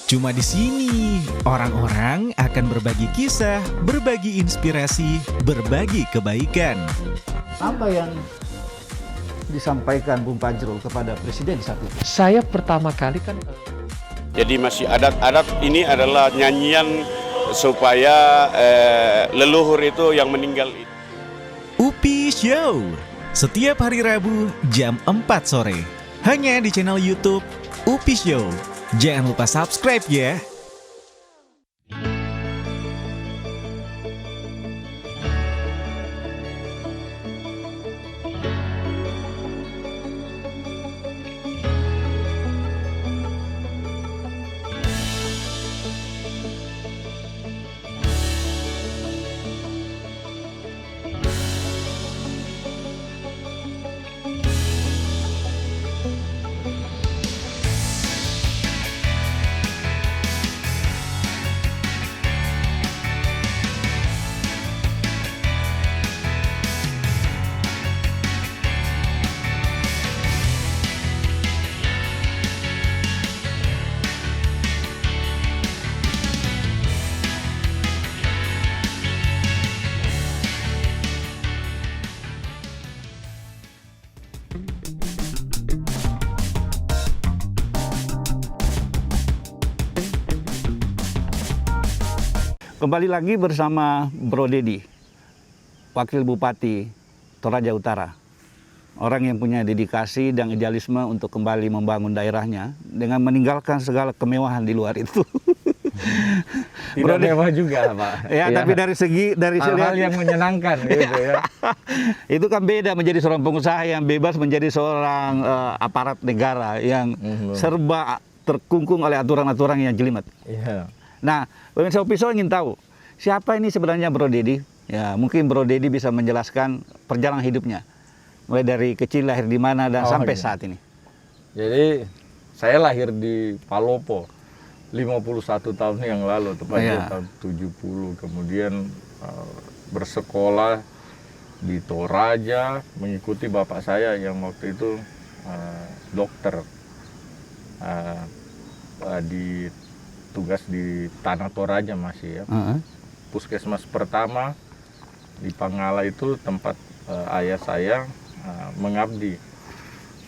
Cuma di sini, orang-orang akan berbagi kisah, berbagi inspirasi, berbagi kebaikan. Apa yang disampaikan Bung Fajrul kepada Presiden saat itu? Saya pertama kali kan. Jadi masih adat-adat ini adalah nyanyian supaya leluhur itu yang meninggal. UPI Show, setiap hari Rabu jam 4 sore. Hanya di channel YouTube UPI Show. Jangan lupa subscribe ya. Kembali lagi bersama Bro Dedi, Wakil Bupati Toraja Utara. Orang yang punya dedikasi dan idealisme untuk kembali membangun daerahnya dengan meninggalkan segala kemewahan di luar itu. Tidak mewah juga, Pak. Ya, tapi dari segi hal-hal yang menyenangkan gitu ya. Itu kan beda menjadi seorang pengusaha yang bebas menjadi seorang aparat negara yang serba terkungkung oleh aturan-aturan yang jelimet. Iya. Nah, pemirsa UPI Show ingin tahu siapa ini sebenarnya Bro Dedi? Ya, mungkin Bro Dedi bisa menjelaskan perjalanan hidupnya, mulai dari kecil lahir di mana dan sampai saat ini. Jadi saya lahir di Palopo 51 tahun yang lalu, tepatnya tahun 70. Kemudian bersekolah di Toraja mengikuti bapak saya yang waktu itu dokter di tugas di Tanah Toraja masih ya. Puskesmas pertama di Pangala itu tempat ayah saya mengabdi.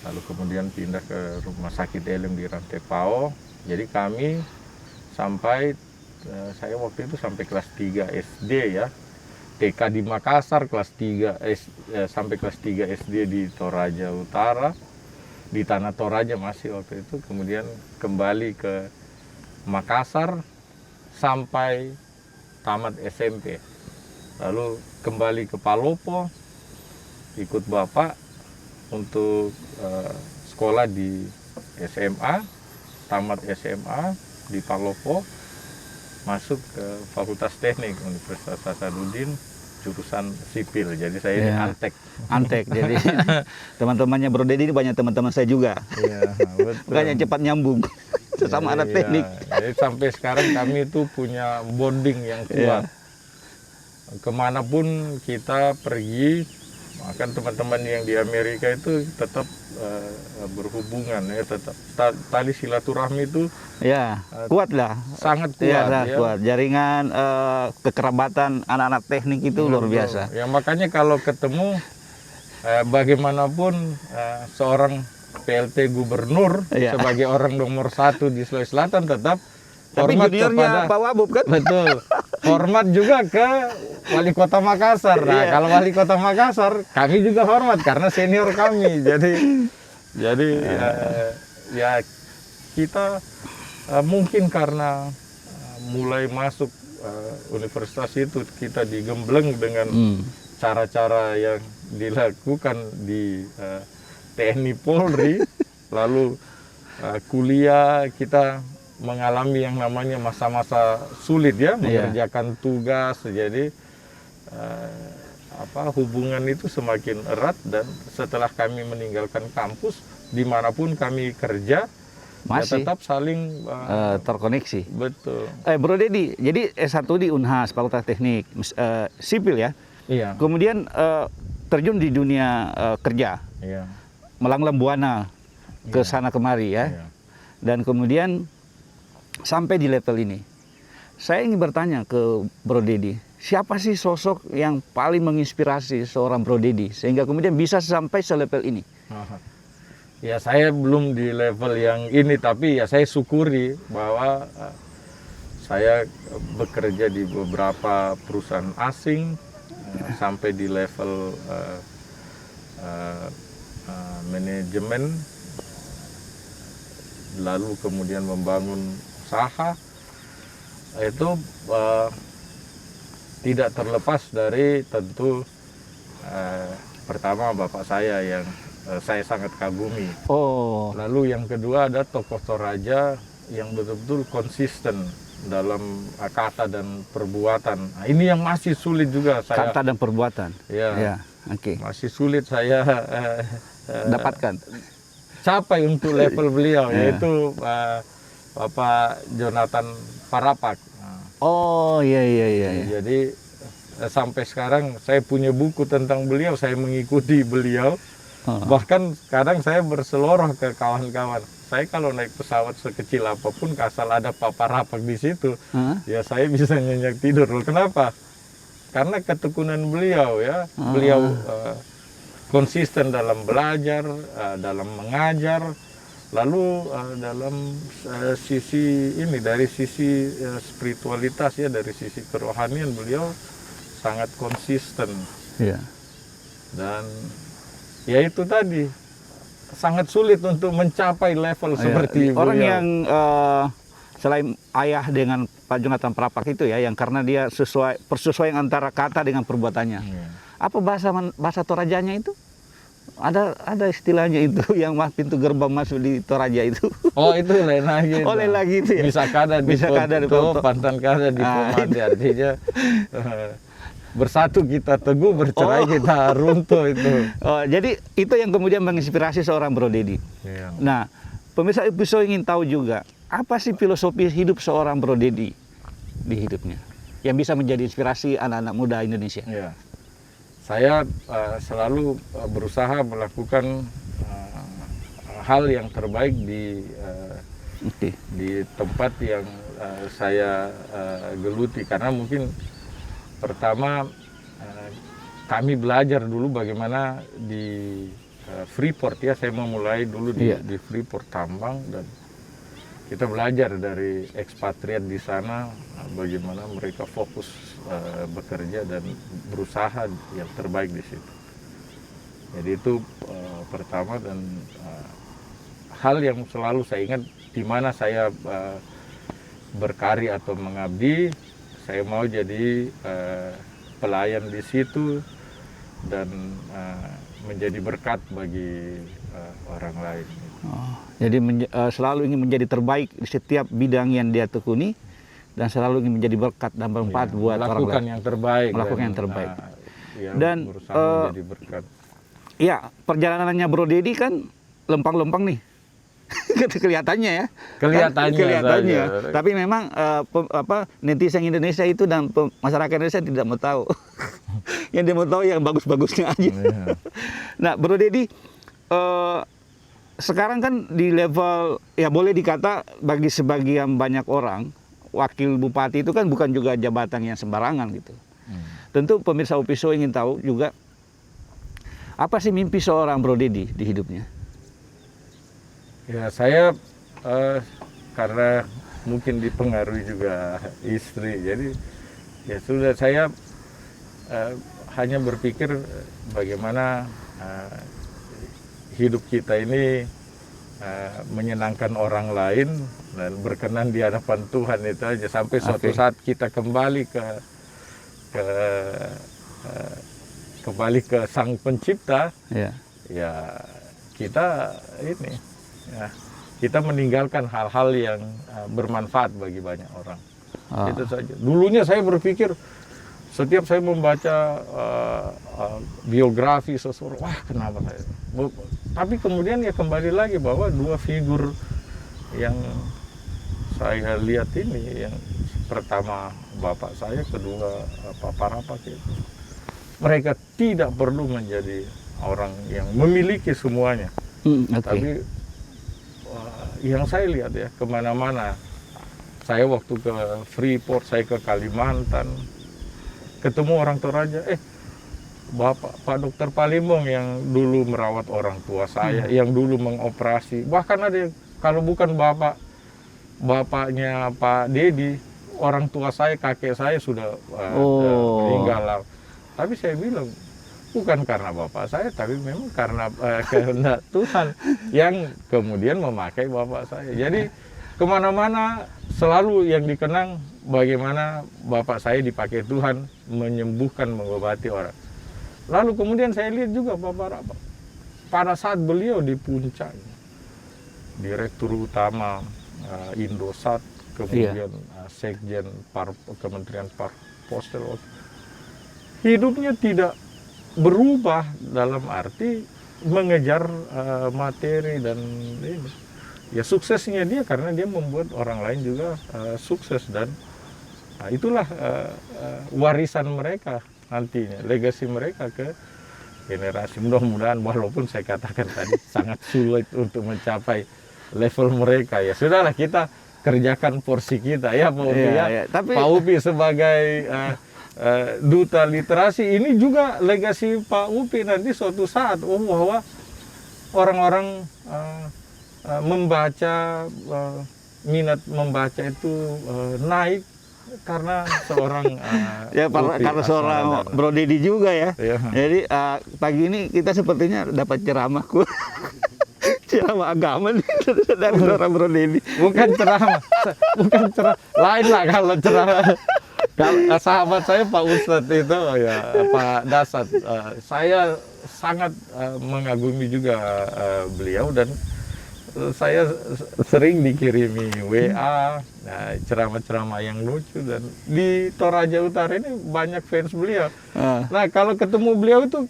Lalu kemudian pindah ke Rumah Sakit Elim di Rantepao. Jadi kami sampai saya waktu itu sampai kelas 3 SD ya. TK di Makassar, kelas 3 sampai kelas 3 SD di Toraja Utara. Di Tanah Toraja masih waktu itu. Kemudian kembali ke Makassar sampai tamat SMP. Lalu kembali ke Palopo, ikut bapak untuk sekolah di SMA, tamat SMA di Palopo, masuk ke Fakultas Teknik Universitas Hasanuddin, jurusan sipil. Jadi saya ini antek. Antek. Jadi teman-temannya Bro Dedi ini banyak teman-teman saya juga. Iya, betul. Bukan yang cepat nyambung. Sesama anak teknik. Jadi sampai sekarang kami itu punya bonding yang kuat. Kemanapun kita pergi, akan teman-teman yang di Amerika itu tetap berhubungan ya, tetap tali silaturahmi itu kuat lah, sangat kuat. Kuat. Jaringan kekerabatan anak-anak teknik itu luar biasa. Ya makanya kalau ketemu bagaimanapun seorang PLT Gubernur sebagai orang nomor 1 di Sulawesi Selatan tetap hormat kepada Pak Wabub kan? Betul. Hormat juga ke Wali Kota Makassar. Nah, kalau Wali Kota Makassar, kami juga hormat karena senior kami. Jadi ya kita mungkin karena mulai masuk universitas itu kita digembleng dengan cara-cara yang dilakukan di TNI Polri, lalu kuliah kita mengalami yang namanya masa-masa sulit ya, mengerjakan tugas. Jadi hubungan itu semakin erat, dan setelah kami meninggalkan kampus, dimanapun kami kerja, masih tetap saling terkoneksi. Betul. Bro Dedi, jadi S1 di Unhas, Fakultas Teknik Sipil ya. Iya. Kemudian terjun di dunia kerja. Iya. Melanglang buana ke sana kemari ya. Dan kemudian sampai di level ini. Saya ingin bertanya ke Bro Dedi, siapa sih sosok yang paling menginspirasi seorang Bro Dedi sehingga kemudian bisa sampai selevel ini? Ya saya belum di level yang ini, tapi ya saya syukuri bahwa saya bekerja di beberapa perusahaan asing sampai di level manajemen, lalu kemudian membangun usaha. Itu tidak terlepas dari tentu pertama bapak saya yang saya sangat kagumi. Oh, Lalu yang kedua ada tokoh Toraja yang betul-betul konsisten dalam kata dan perbuatan. Nah, ini yang masih sulit juga saya. kata dan perbuatan. Ya, Oke. masih sulit saya Dapatkan. capai untuk level beliau, Ya. yaitu Bapak Jonathan Parapak. Nah, Oh, iya. jadi sampai sekarang saya punya buku tentang beliau, saya mengikuti beliau. Bahkan kadang saya berseloroh ke kawan-kawan. Saya kalau naik pesawat sekecil apapun, asal ada Pak Parapak di situ, ya saya bisa nyenyak tidur. Kenapa? Karena ketekunan beliau ya. Beliau konsisten dalam belajar, dalam mengajar, lalu dalam sisi ini, dari sisi spiritualitas ya, dari sisi kerohanian beliau sangat konsisten. Iya. Dan ya itu tadi, sangat sulit untuk mencapai level seperti orang beliau. yang selain ayah dengan Pak Jonathan Parapak itu ya, yang karena dia persesuaian antara kata dengan perbuatannya. Apa bahasa Torajanya itu? Ada istilahnya itu yang pintu gerbang masuk di Toraja itu. Oh itu lain lagi. Oh, lain lagi itu ya. Bisa kada di Ponto, pantan kada di Pomade, artinya bersatu kita teguh, bercerai kita runtuh itu. Oh, jadi itu yang kemudian menginspirasi seorang Bro Dedi. Iya. Nah, pemirsa episode ingin tahu juga apa sih filosofi hidup seorang Bro Dedi di hidupnya yang bisa menjadi inspirasi anak-anak muda Indonesia. Ya. Saya selalu berusaha melakukan hal yang terbaik di tempat yang saya geluti, karena mungkin pertama kami belajar dulu bagaimana di Freeport ya, saya memulai dulu di Freeport tambang, dan kita belajar dari ekspatriat di sana bagaimana mereka fokus bekerja dan berusaha yang terbaik di situ. Jadi itu pertama, dan hal yang selalu saya ingat di mana saya berkarya atau mengabdi, saya mau jadi pelayan di situ dan menjadi berkat bagi orang lain. Oh, jadi selalu ingin menjadi terbaik di setiap bidang yang dia tekuni dan selalu ingin menjadi berkat dan bermanfaat buat orang lain. Melakukan yang terbaik. Melakukan yang terbaik. Dan berusaha menjadi berkat. Ya, perjalanannya Bro Dedi kan lempang-lempang nih. Kelihatannya ya. Kelihatannya. Tapi memang netizen Indonesia itu dan masyarakat Indonesia tidak mau tahu. Yang dia mau tahu yang bagus-bagusnya aja. Yeah. Nah, Bro Dedi, sekarang kan di level, ya boleh dikata bagi sebagian banyak orang, wakil bupati itu kan bukan juga jabatan yang sembarangan gitu. Tentu pemirsa Upiso ingin tahu juga, apa sih mimpi seorang Bro Dedi di hidupnya? Ya, saya karena mungkin dipengaruhi juga istri, jadi ya sudah, saya hanya berpikir bagaimana hidup kita ini menyenangkan orang lain dan berkenan di hadapan Tuhan, itu aja, sampai suatu saat kita kembali ke Sang Pencipta. Ya kita ini, ya, kita meninggalkan hal-hal yang bermanfaat bagi banyak orang. Itu saja. Dulunya saya berpikir, setiap saya membaca biografi seseorang, wah kenapa saya? Tapi kemudian ya kembali lagi bahwa dua figur yang saya lihat ini, yang pertama bapak saya, kedua Pak Parapak itu, mereka tidak perlu menjadi orang yang memiliki semuanya. Tapi yang saya lihat ya, kemana-mana Saya waktu ke Freeport, saya ke Kalimantan, ketemu orang Toraja, Bapak Pak Dokter Palimbong yang dulu merawat orang tua saya, yang dulu mengoperasi. Bahkan ada yang, kalau bukan bapaknya Pak Dedi, orang tua saya, kakek saya sudah meninggal. Tapi saya bilang, bukan karena bapak saya, tapi memang karena kehendak Tuhan yang kemudian memakai bapak saya. Jadi kemana-mana selalu yang dikenang bagaimana bapak saya dipakai Tuhan menyembuhkan, mengobati orang. Lalu kemudian saya lihat juga Bapak Rapa, pada saat beliau di puncaknya, Direktur Utama Indosat, kemudian Sekjen Kementerian Postal, hidupnya tidak berubah dalam arti mengejar materi dan ini. Ya suksesnya dia karena dia membuat orang lain juga sukses, dan itulah warisan mereka nantinya, legasi mereka ke generasi. Mudah-mudahan, walaupun saya katakan tadi sangat sulit untuk mencapai level mereka, ya sudahlah, kita kerjakan porsi kita ya Pak Upi Tapi Pak Upi sebagai duta literasi ini juga legasi Pak Upi nanti suatu saat bahwa orang-orang membaca, minat membaca itu naik karena seorang karena seorang Bro Dedi juga ya. Jadi pagi ini kita sepertinya dapat ceramah ceramah agama nih dari seorang Bro Dedi. Bukan ceramah, lain lah kalau ceramah. Sahabat saya Pak Ustadz itu ya Pak Dasat, saya sangat mengagumi juga beliau, dan saya sering dikirimi WA, ceramah-ceramah yang lucu, dan di Toraja Utara ini banyak fans beliau. Nah, kalau ketemu beliau itu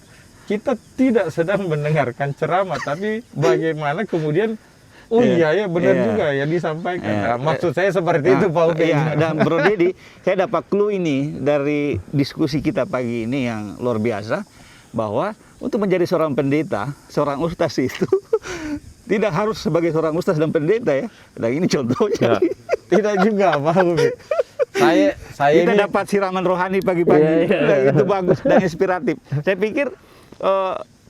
kita tidak sedang mendengarkan ceramah, tapi bagaimana kemudian iya benar juga ya disampaikan. Nah, maksud saya seperti itu Pak Upi. Dan Bro Dedi, saya dapat clue ini dari diskusi kita pagi ini yang luar biasa, bahwa untuk menjadi seorang pendeta, seorang ustaz itu tidak harus sebagai seorang ustaz dan pendeta ya. Dan ini contohnya. Tidak juga Pak Upi. Kita ini dapat siraman rohani pagi-pagi. Itu bagus dan inspiratif. Saya pikir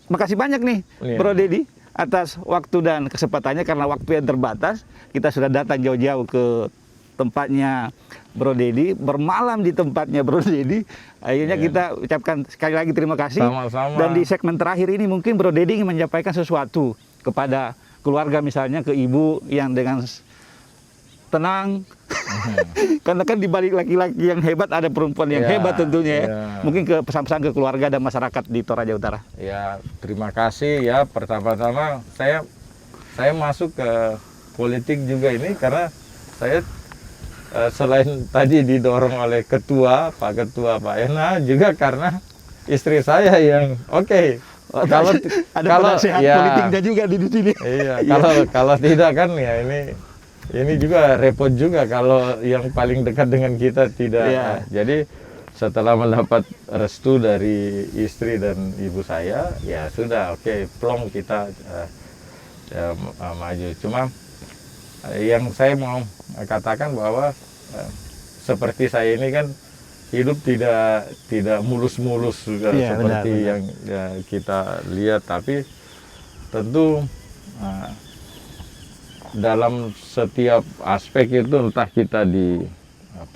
makasih banyak nih Bro Dedi atas waktu dan kesempatannya, karena waktu yang terbatas. Kita sudah datang jauh-jauh ke tempatnya Bro Dedi, bermalam di tempatnya Bro Dedi. Akhirnya kita ucapkan sekali lagi terima kasih. Sama-sama. Dan di segmen terakhir ini mungkin Bro Dedi ingin menyampaikan sesuatu kepada keluarga, misalnya ke ibu yang dengan tenang. Karena kan di balik laki-laki yang hebat ada perempuan yang hebat tentunya ya. Mungkin ke pesan-pesan ke keluarga dan masyarakat di Toraja Utara. Ya, terima kasih ya. Pertama-tama saya masuk ke politik juga ini karena saya selain tadi didorong oleh Pak Ketua Pak Ena, juga karena istri saya yang kalau sehat politiknya juga di sini. Iya, kalau tidak kan ya ini juga repot juga kalau yang paling dekat dengan kita tidak. Jadi setelah mendapat restu dari istri dan ibu saya, ya sudah plong kita maju. Cuma yang saya mau katakan bahwa seperti saya ini kan hidup tidak mulus-mulus seperti yang kita lihat, tapi tentu dalam setiap aspek itu, entah kita di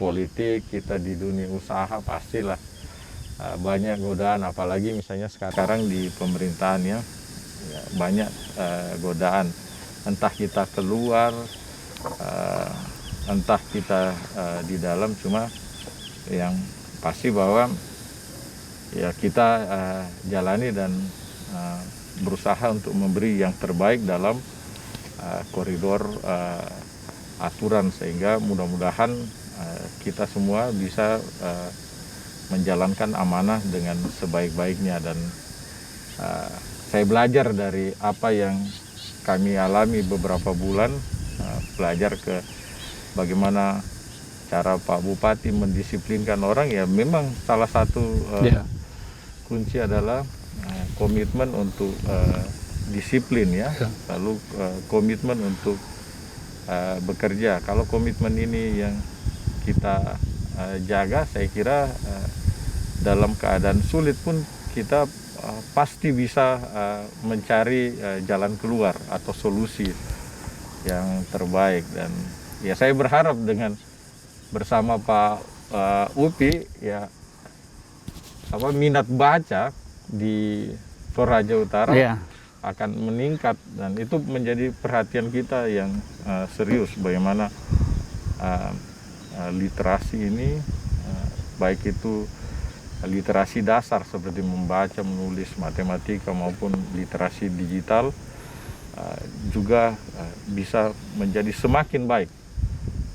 politik, kita di dunia usaha, pastilah banyak godaan, apalagi misalnya sekarang di pemerintahan ya banyak godaan, entah kita keluar, entah kita di dalam. Cuma yang pasti bahwa ya kita jalani dan berusaha untuk memberi yang terbaik dalam koridor aturan, sehingga mudah-mudahan kita semua bisa menjalankan amanah dengan sebaik-baiknya. Dan saya belajar dari apa yang kami alami beberapa bulan, belajar ke bagaimana cara Pak Bupati mendisiplinkan orang. Ya memang salah satu kunci adalah komitmen untuk disiplin ya, lalu komitmen untuk bekerja. Kalau komitmen ini yang kita jaga, saya kira dalam keadaan sulit pun kita pasti bisa mencari jalan keluar atau solusi yang terbaik. Dan ya saya berharap dengan bersama Pak Upi ya minat baca di Toraja Utara akan meningkat, dan itu menjadi perhatian kita yang serius bagaimana literasi ini baik itu literasi dasar seperti membaca, menulis, matematika maupun literasi digital juga bisa menjadi semakin baik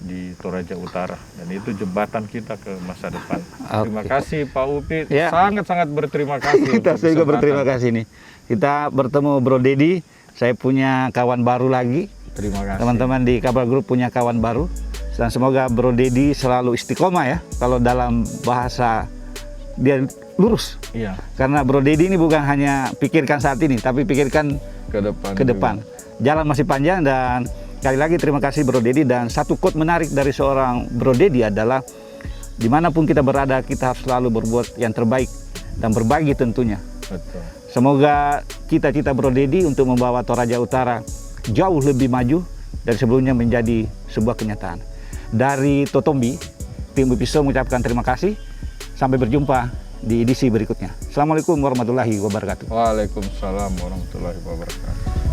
di Toraja Utara, dan itu jembatan kita ke masa depan. Terima kasih Pak Upi, sangat-sangat berterima kasih. Kita juga berterima kasih nih. Kita bertemu Bro Dedi, saya punya kawan baru lagi. Terima kasih. Teman-teman di Kabar Group punya kawan baru, dan semoga Bro Dedi selalu istiqomah ya. Kalau dalam bahasa dia lurus. Iya. Karena Bro Dedi ini bukan hanya pikirkan saat ini, tapi pikirkan ke depan. Jalan masih panjang, dan sekali lagi terima kasih Bro Dedi. Dan satu quote menarik dari seorang Bro Dedi adalah, dimanapun kita berada, kita harus selalu berbuat yang terbaik dan berbagi tentunya. Betul. Semoga cita-cita Bro Dedi untuk membawa Toraja Utara jauh lebih maju dari sebelumnya menjadi sebuah kenyataan. Dari Totombi, tim Upi Show mengucapkan terima kasih. Sampai berjumpa di edisi berikutnya. Assalamualaikum warahmatullahi wabarakatuh. Waalaikumsalam warahmatullahi wabarakatuh.